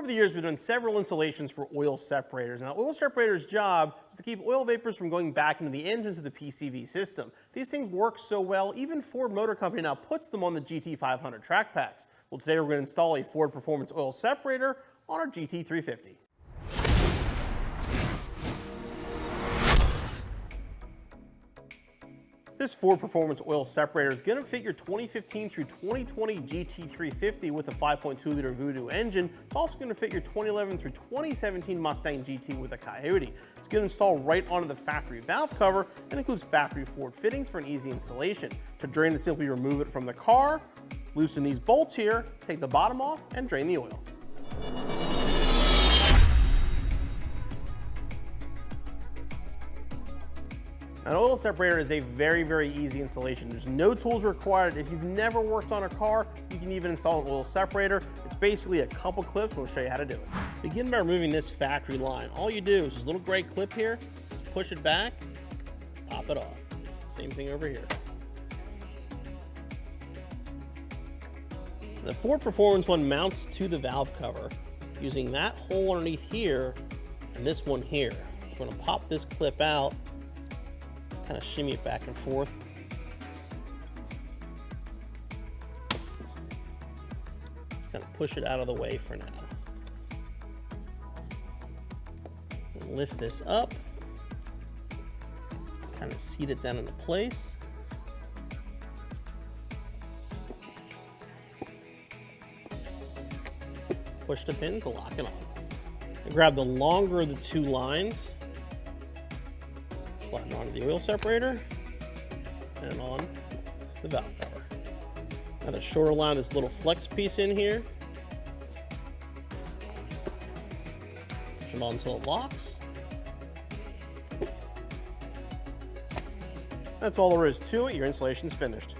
Over the years, we've done several installations for oil separators. Now, oil separators' job is to keep oil vapors from going back into the engine through the PCV system. These things work so well, even Ford Motor Company now puts them on the GT500 track packs. Well, today we're going to install a Ford Performance oil separator on our GT350. This Ford Performance oil separator is going to fit your 2015 through 2020 GT350 with a 5.2-liter Voodoo engine. It's also going to fit your 2011 through 2017 Mustang GT with a Coyote. It's going to install right onto the factory valve cover and includes factory Ford fittings for an easy installation. To drain it, simply remove it from the car, loosen these bolts here, take the bottom off, and drain the oil. An oil separator is a very easy installation. There's no tools required. If you've never worked on a car, you can even install an oil separator. It's basically a couple clips, and we'll show you how to do it. Begin by removing this factory line. All you do is this little gray clip here, push it back, pop it off. Same thing over here. The Ford Performance one mounts to the valve cover using that hole underneath here and this one here. We're gonna pop this clip out, kind of shimmy it back and forth. Just kind of push it out of the way for now. And lift this up, kind of seat it down into place. Push the pins to lock it on. And grab the longer of the two lines, slide it onto the oil separator and on the valve cover. Now the shorter line, this little flex piece in here, push it on until it locks. That's all there is to it. Your installation's finished.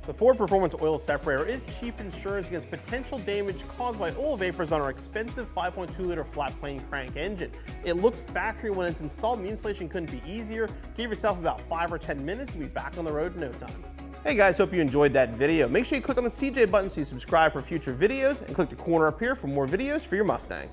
The Ford Performance oil separator is cheap insurance against potential damage caused by oil vapors on our expensive 5.2-liter flat plane crank engine. It looks factory when it's installed, and the installation couldn't be easier. Give yourself about 5 or 10 minutes and be back on the road in no time. Hey guys, hope you enjoyed that video. Make sure you click on the CJ button so you subscribe for future videos, and click the corner up here for more videos for your Mustang.